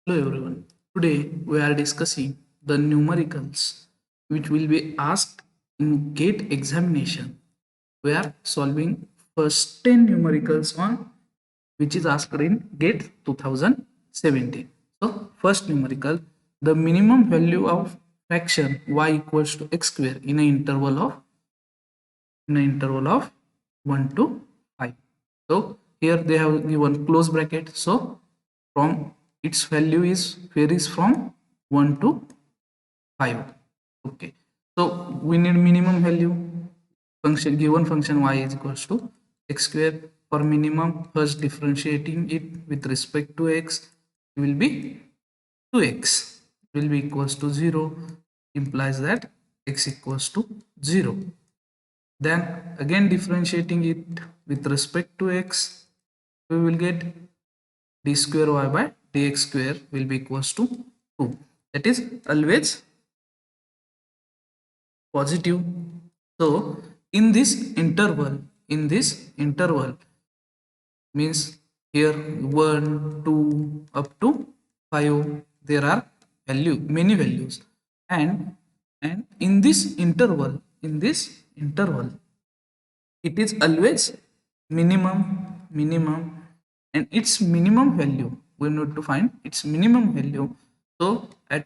Hello everyone. Today we are discussing the numericals which will be asked in GATE examination. We are solving first 10 numericals on which is asked in GATE 2017. So first numerical, the minimum value of fraction y equals to x square in an interval of 1 to 5. So here they have given close bracket. So from its value is varies from 1 to 5. Okay. So we need minimum value. Function given function y is equals to x square. For minimum, first differentiating it with respect to x will be 2x will be equals to 0, implies that x equals to 0. Then again differentiating it with respect to x, we will get d square y by dx square will be equals to 2. That is always positive. So in this interval means here 1, 2 up to 5 there are many values, and in this interval it is always minimum, and its minimum value we need to find its minimum value. So at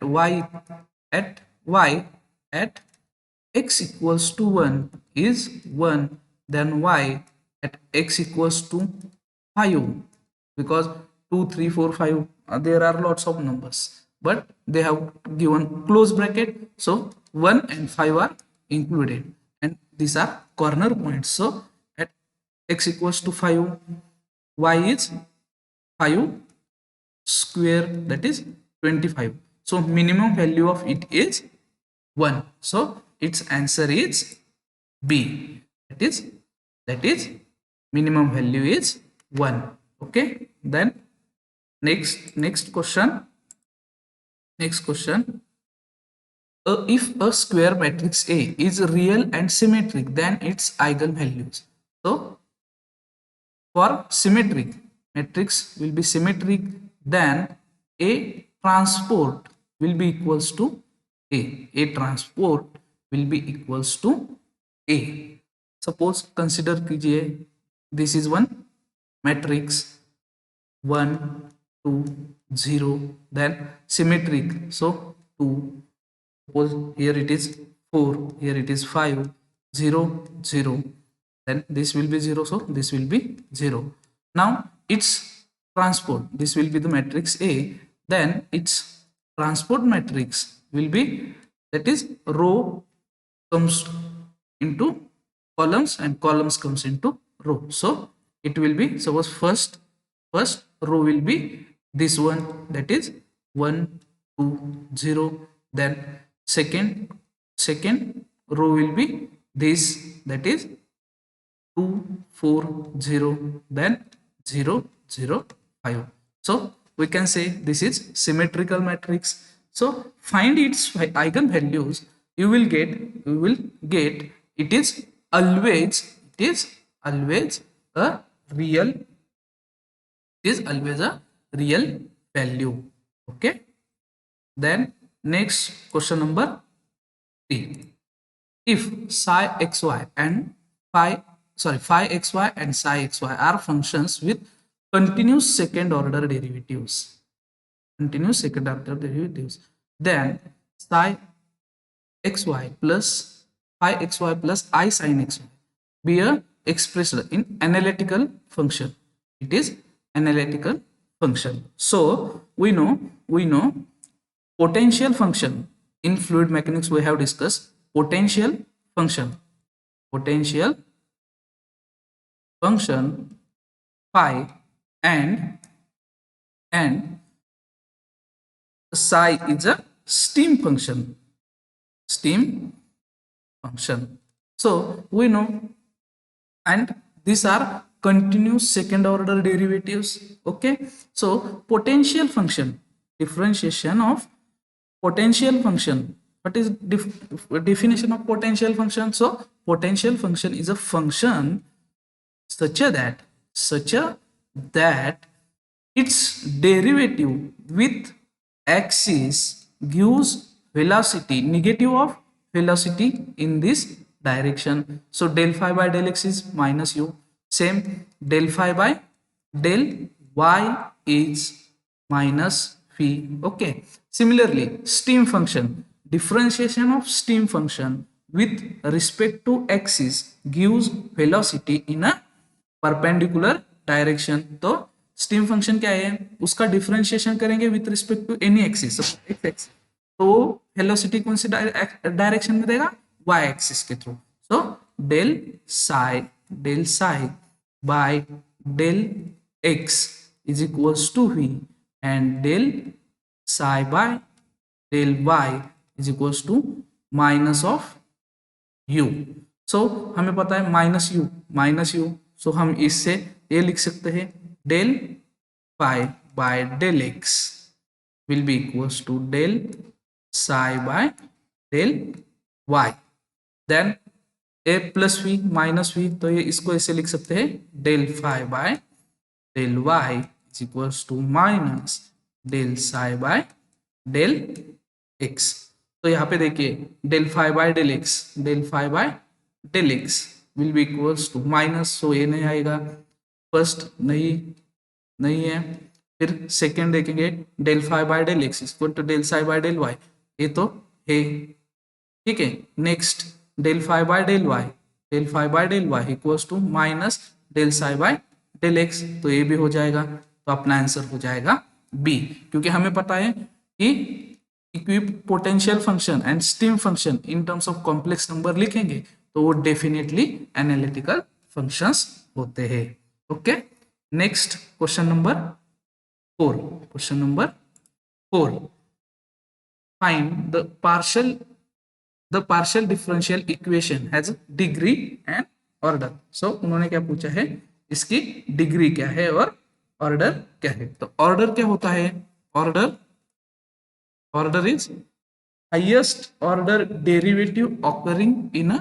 x equals to 1 is 1, then y at x equals to 5, because 2 3 4 5 there are lots of numbers, but they have given close bracket, so 1 and 5 are included, and these are corner points. So at x equals to 5, y is 5 square, that is 25. So minimum value of it is 1. So its answer is B. That is minimum value is 1. Okay. Then next question. If a square matrix A is real and symmetric, then its eigenvalues. So for symmetric matrix will be symmetric, then A transport will be equals to A transport will be equals to A. Suppose consider कीजिए, this is one matrix 1 2 0, then symmetric, so 2. Suppose here it is 4, here it is 5, 0 0, then this will be 0, so this will be 0. Now its transport, this will be the matrix A, then its transport matrix will be, that is row comes into columns and columns comes into row. So it will be, suppose first row will be this one, that is 1 2 0, then second row will be this, that is 2 4 0, then 0 0 5. So we can say this is symmetrical matrix. So find its eigenvalues. You will get it is always a real value. Okay. Then next question number 3. If psi xy and phi xy and psi xy are functions with continuous second order derivatives, then psi xy plus phi xy plus I sin xy be a expressed in analytical function. It is analytical function. So we know potential function. In fluid mechanics we have discussed potential function phi and psi is a steam function. So we know, and these are continuous second order derivatives. Okay. So potential function, differentiation of potential function. What is definition of potential function? So potential function is a function such that its derivative with axis gives velocity, negative of velocity in this direction. So del phi by del x is minus u. Same, del phi by del y is minus phi. Okay, similarly steam function, differentiation of steam function with respect to axis gives velocity in a perpendicular direction. तो stream function क्या है, उसका differentiation करेंगे with respect to any axis, X axis, तो velocity कौन सी direction में देगा, वाई एक्सिस के through. So del psi by del X is equals to V and del psi by del Y is equals to minus of U. So हमें पता है minus you, सो हम इससे ये लिख सकते हैं del phi by del x will be equals to del psi by del y. Then a plus v minus v, तो ये इसको ऐसे लिख सकते हैं del phi by del y is equals to minus del psi by del x. तो यहाँ पे देखिए del phi by del x will be equals to minus, सो ये नहीं आएगा, फर्स्ट नहीं है. फिर सेकेंड देखेंगे del phi by del x equal to del psi by del y, ये तो है, ठीक है. Next del phi by del y equals to minus del psi by del x, तो ये भी हो जाएगा. तो अपना आंसर हो जाएगा बी, क्योंकि हमें पता है कि equipotential function and steam function in terms of complex number लिखेंगे तो वो डेफिनेटली एनालिटिकल फंक्शंस होते हैं. Okay, next question number 4. Find the partial differential equation has degree and order. So उन्होंने क्या पूछा है, इसकी डिग्री क्या है और ऑर्डर क्या है. तो ऑर्डर क्या होता है, order is highest order derivative occurring in a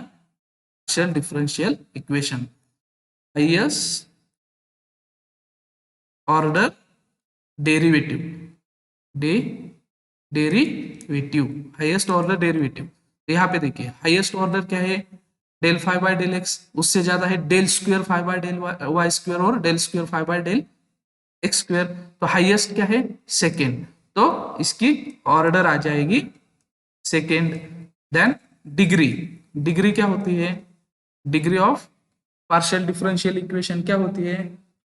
partial differential equation. Highest order derivative, highest order derivative. यहाँ पे देखिए हाईएस्ट ऑर्डर क्या है, del phi by del X, उससे ज्यादा है del square phi by del Y square और del square phi by del X square. तो हाईएस्ट क्या है, सेकेंड, तो इसकी ऑर्डर आ जाएगी सेकेंड. देन डिग्री क्या होती है, degree of partial differential equation क्या होती है,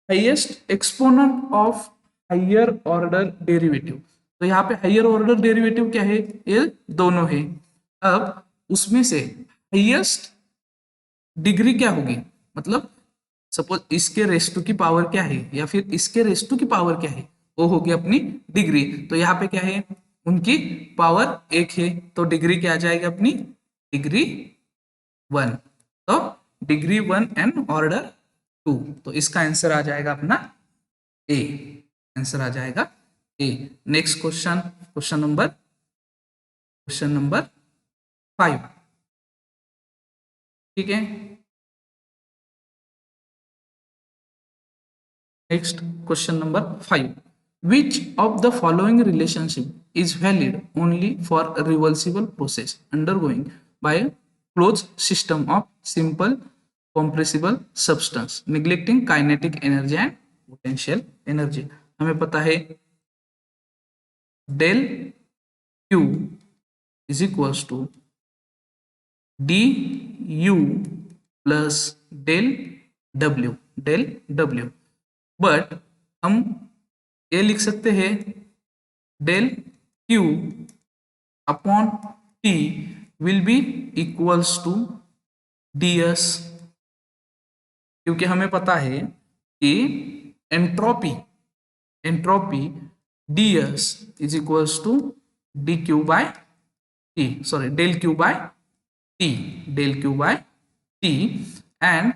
highest exponent of higher order derivative. तो यहाँ पे हायर ऑर्डर डेरिवेटिव क्या है, ये दोनों है. अब उसमें से हाईएस्ट डिग्री क्या होगी, मतलब सपोज इसके रेस टू की पावर क्या है या फिर इसके रेस टू की पावर क्या है, वो होगी अपनी डिग्री. तो यहाँ पे क्या है, उनकी पावर एक है, तो डिग्री क्या आ जाएगी अपनी, डिग्री 1. तो डिग्री 1 एंड ऑर्डर 2, तो इसका आंसर आ जाएगा अपना ए, आंसर आ जाएगा ए. नेक्स्ट क्वेश्चन नंबर 5, ठीक है. Next question number 5. Which of the following relationship is valid only for a reversible process undergoing by a closed system of simple compressible substance neglecting kinetic energy and potential energy. हमें पता है del Q is equals to du plus del W, but हम ये लिख सकते हैं del Q upon T will be equals to ds, क्योंकि हमें पता है कि entropy ds is equals to dq by t, sorry del Q by t, and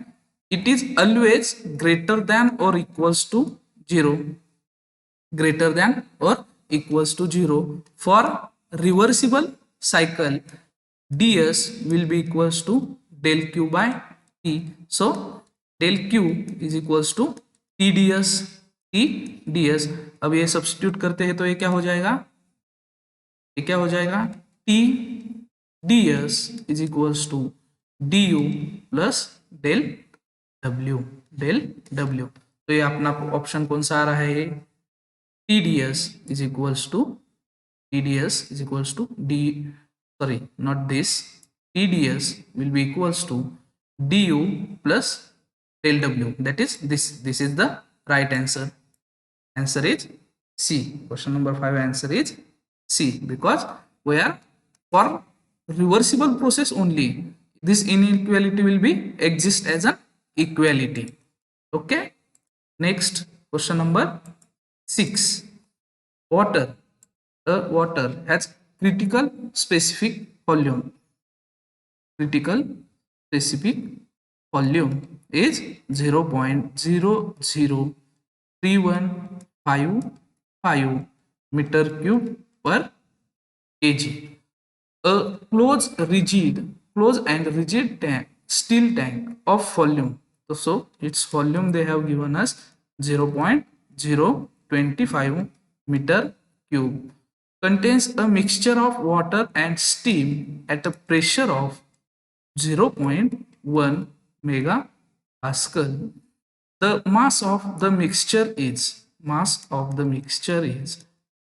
it is always greater than or equals to 0, for reversible cycle ds will be equals to del Q by t. So del Q is equals to tds. अब ये substitute करते हैं तो ये क्या हो जाएगा, ये क्या हो जाएगा, T D S is equals to D U plus del W, del W. तो ये अपना ऑप्शन कौन सा आ रहा है, ये T D S is equals to TDS is equals to D, sorry, not this, TDS will be equals to DU plus del W, that is this is the right answer. Answer is C. Question number 5 answer is C, because we are for reversible process only this inequality will be exist as an equality. Okay, next question number 6. Water, water has critical specific volume. Critical specific volume is 0.00315 meter cube per kg. A closed and rigid tank, steel tank of volume, so its volume they have given us 0.025 meter cube, contains a mixture of water and steam at a pressure of 0.1 megapascal. The mass of the mixture is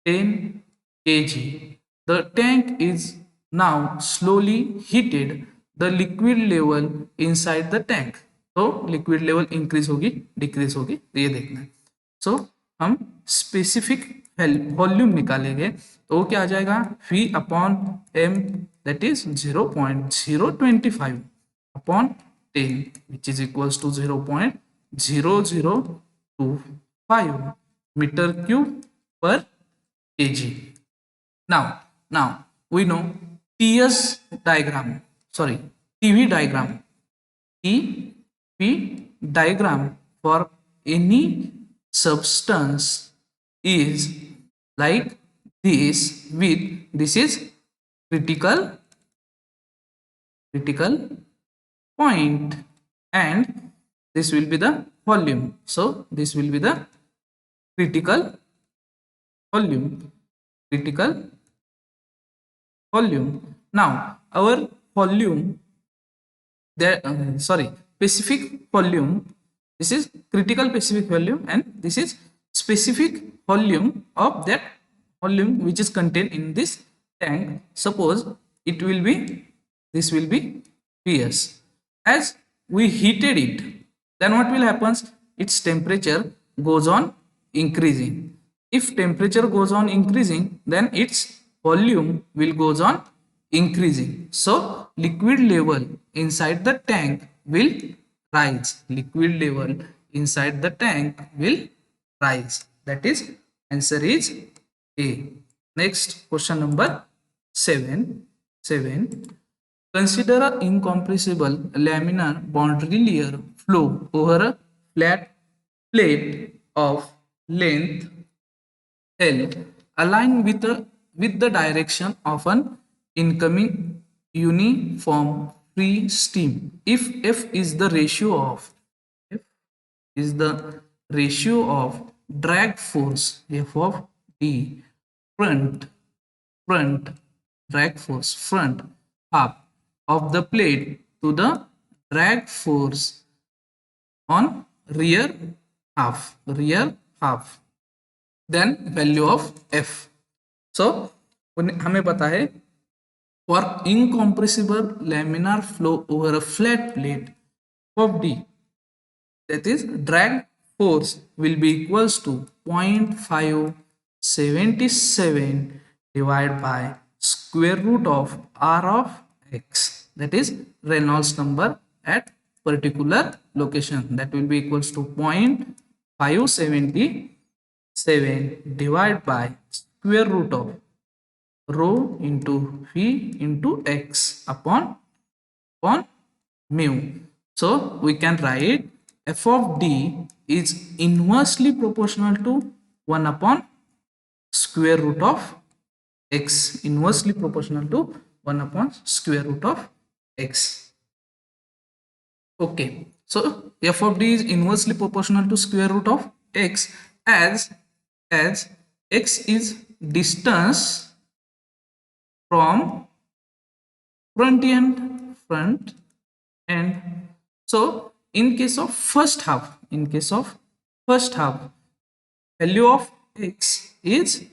10 kg. The tank is now slowly heated. The liquid level inside the tank, तो liquid level increase होगी decrease होगी, ये देखना है. सो हम specific volume निकालेंगे तो वो क्या आ जाएगा, V upon M that is 0.025 upon 10 which is equals to 0.0025 meter cube per kg. Now we know TS diagram, sorry, TV diagram. TP diagram for any substance is like this, with this is critical point and this will be the volume. So this will be the critical volume. Now our volume, there specific volume, this is critical specific volume and this is specific volume of that volume which is contained in this tank. Suppose it will be, this will be PS. As we heated it, then what will happen, its temperature goes on increasing. If temperature goes on increasing, then its volume will goes on increasing. So liquid level inside the tank will rise. Liquid level inside the tank will rise. That is answer is A. Next question number 7. Consider an incompressible laminar boundary layer flow over a flat plate of length L aligned with the direction of an incoming uniform free stream. If F is the ratio of drag force, F of D, front drag force, front half of the plate to the drag force on rear half, then value of F. So हमें पता है for incompressible laminar flow over a flat plate of D, that is drag force will be equals to 0.577 divided by square root of R of X, that is Reynolds number at particular location, that will be equals to 0.577 divided by square root of rho into V into X upon mu. So we can write F of D is inversely proportional to 1 upon square root of X, inversely proportional to 1 upon square root of X. Okay, so F of D is inversely proportional to square root of X as X is distance from front end. So in case of first half, value of x is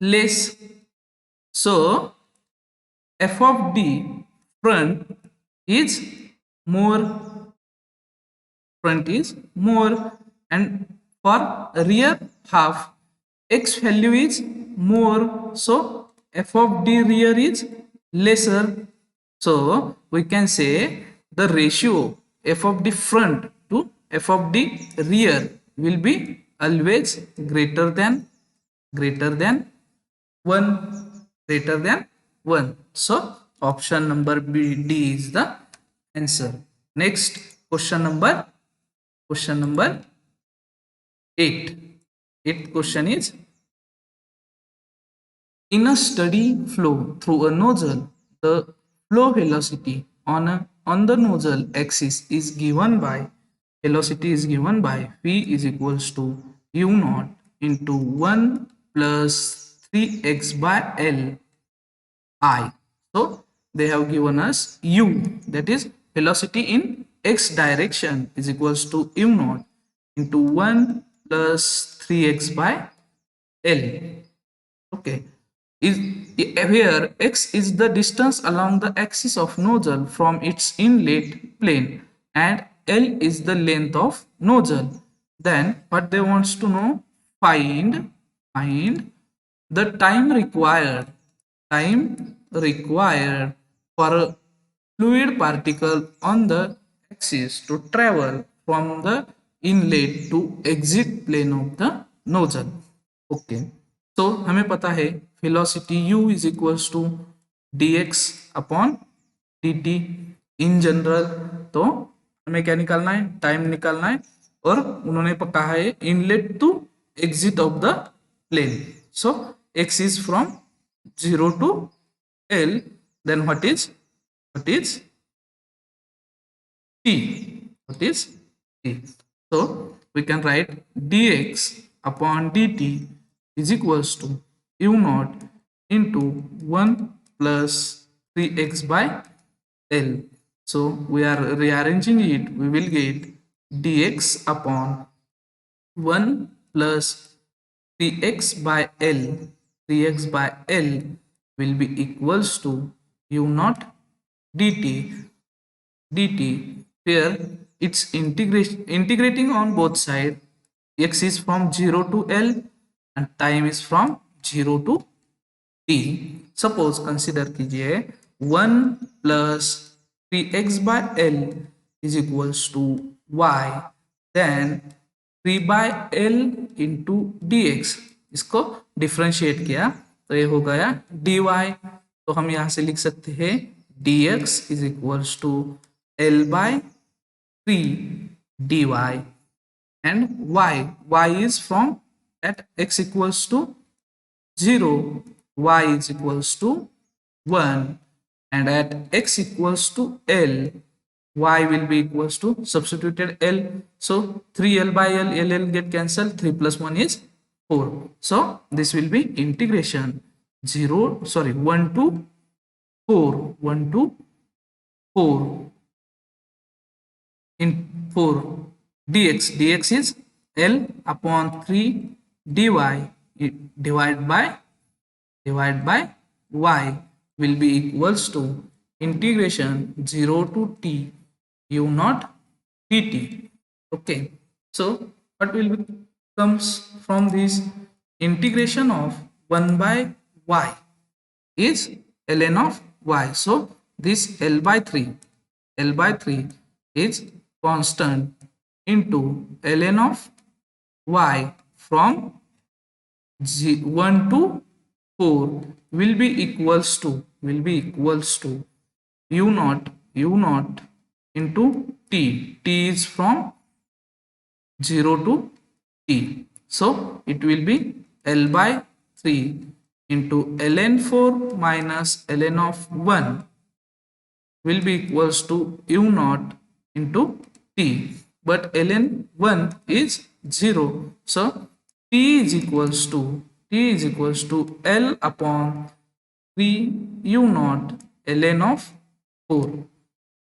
less. So f of d front is more, and for rear half x value is more, so f of d rear is lesser. So we can say the ratio f of the front to f of the rear will be always greater than 1, greater than 1. So option number B, D is the answer. Next question number 8. Eighth question is, in a steady flow through a nozzle, the flow velocity on the nozzle axis is given by V is equals to u naught into 1 plus 3x by L I. So they have given us u, that is velocity in x direction, is equals to u naught into 1 plus 3x by L. Okay. Is here x is the distance along the axis of nozzle from its inlet plane and L is the length of nozzle. Then what they wants to know, find the time required for a fluid particle on the axis to travel from the inlet to exit plane of the nozzle. Okay, so हमें पता है velocity u is equals to dx upon dt in general. तो हमें क्या निकालना है, time निकालना है, और उन्होंने कहा है inlet to exit of the plane. So x is from 0 to L, then what is t, so we can write dx upon dt is equals to u naught into 1 plus 3x by L. So we are rearranging it, we will get dx upon 1 plus 3x by L will be equals to u naught dt. Here it's integrating on both sides. X is from 0 to L and time is from 0 to t. Suppose consider कीजिए 1 plus 3x by L is equals to y, then 3 by L into dx. इसको differentiate किया तो ये हो गया dy. तो हम यहाँ से लिख सकते हैं dx is equals to L by 3 dy, and y is from at x equals to 0, y is equals to 1, and at x equals to L, y will be equals to substituted L. So 3L by L get cancelled, 3 plus 1 is 4. So this will be integration 1 to 4 in 4 dx is L upon 3 dy divided by y will be equals to integration 0 to t u naught dt. Okay, so what will be comes from this integration of 1 by y is ln of y. So this L by 3 is constant into ln of y from 1 to 4 will be equals to u naught into t. T is from 0 to t. So it will be L by 3 into ln 4 minus ln of 1 will be equals to u naught into t, but ln 1 is 0. So t is equals to T is equals to L upon 3 U naught ln of 4.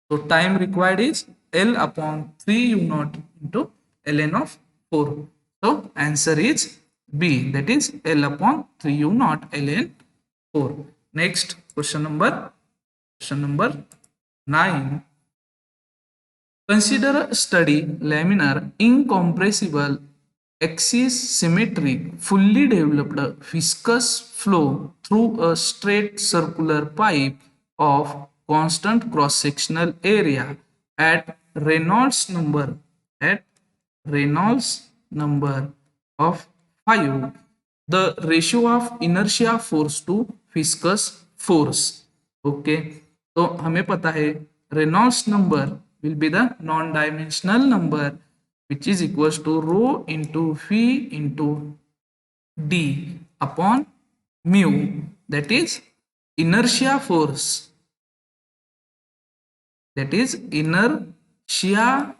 So time required is L upon 3 U naught into ln of 4. So answer is B, that is L upon 3 U naught ln 4. Next question number 9. Consider a steady, laminar, incompressible, axis symmetric, fully developed viscous flow through a straight circular pipe of constant cross-sectional area at at Reynolds number of 5, the ratio of inertia force to viscous force. Okay, तो हमें पता है Reynolds number will be the non-dimensional number which is equals to rho into v into d upon mu, that is inertia force, that is inertia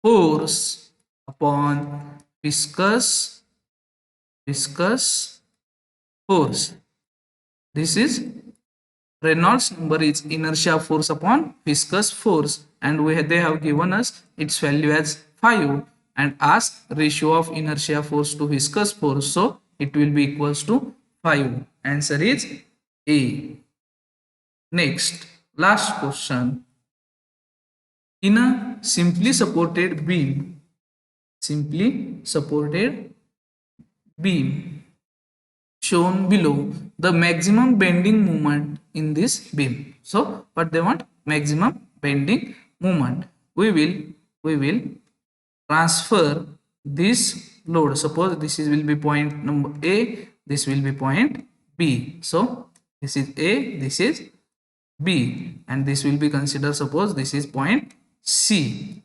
force upon viscous force. This is Reynolds number is inertia force upon viscous force, and they have given us its value as 5 and asked ratio of inertia force to viscous force, so it will be equals to 5. Answer is A. Next, last question. In a simply supported beam shown below, the maximum bending moment in this beam. So what they want? Maximum bending moment. We will transfer this load. Suppose this will be point number A, this will be point B. So this is A, this is B, and this will be considered, suppose this is point C.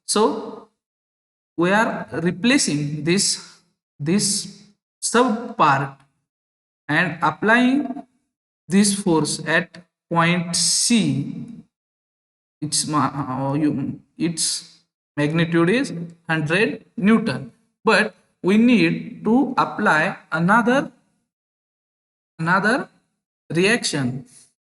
So we are replacing this sub part and applying this force at point C. Its magnitude is 100 Newton, but we need to apply another reaction,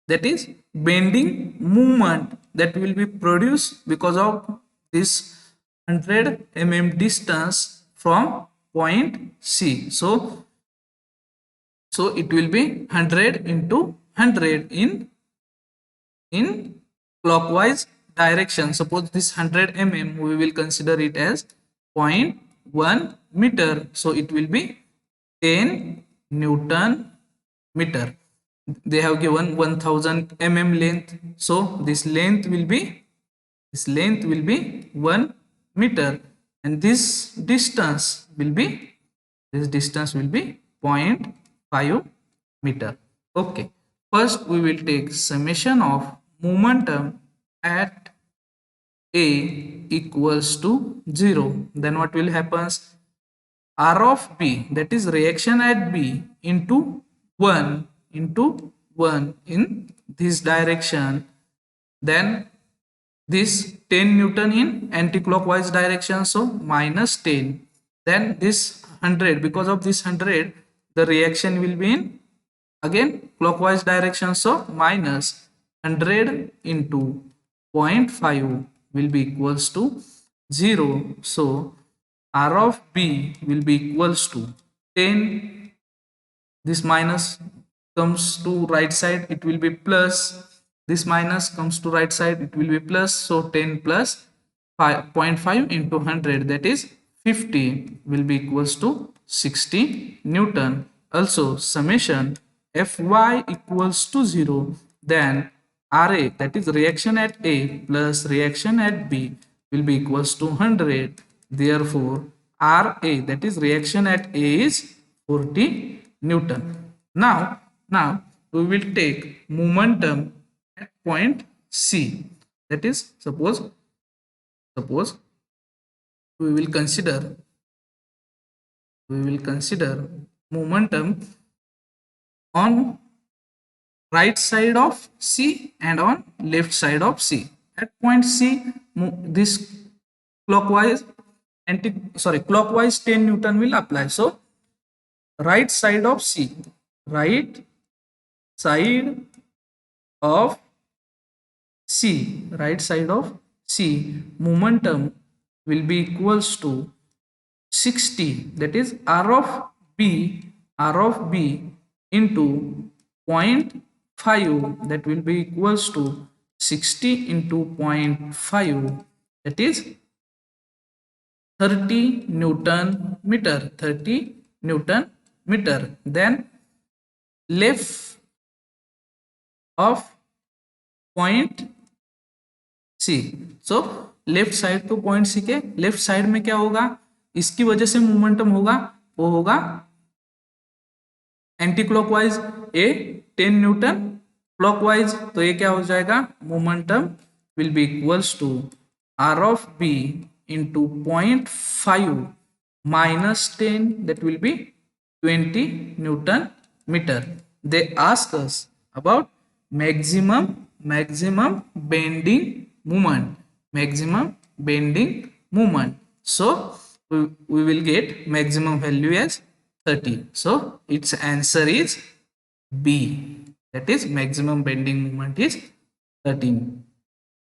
that is bending moment, that will be produced because of this 100 mm distance from point C. So it will be 100 into 100 in clockwise direction. Suppose this 100 mm, we will consider it as 0.1 meter. So it will be 10 Newton meter. They have given 1000 mm length, so this length will be 1 meter, and this distance will be 0.5 meter. Okay, first we will take summation of momentum at A equals to 0. Then what will happen? R of B, that is reaction at B, into 1 in this direction, then this 10 Newton in anti-clockwise direction, so minus 10, then this 100, because of this 100 the reaction will be in again clockwise direction, so minus 100 into 0.5 will be equals to 0. So R of B will be equals to 10, this minus comes to right side, it will be plus, this minus comes to right side, it will be plus, so 10 plus 0.5 into 100, that is 50, will be equals to 60 Newton. Also summation Fy equals to 0, then Ra, that is reaction at A plus reaction at B, will be equals to 100. Therefore Ra, that is reaction at A, is 40 Newton. Now we will take momentum at point C. That is, suppose we will consider momentum on right side of C and on left side of C. At point C, this clockwise 10 Newton will apply. So right side of C, right side of C, right side of C, momentum will be equals to 60, that is R of B into point 0.5, that will be equals to 60 into 0.5, that is 30 Newton meter, 30 Newton meter. Then left of point C, so left side to point C के left side में क्या होगा, इसकी वजह से momentum होगा, वो होगा anticlockwise a 10 newton, clockwise तो ये क्या हो जाएगा, momentum will be equals to R of B into 0.5 minus 10, that will be 20 Newton meter. They ask us about maximum bending moment, maximum bending moment. So we will get maximum value as 30. So its answer is B, that is maximum bending moment is 13.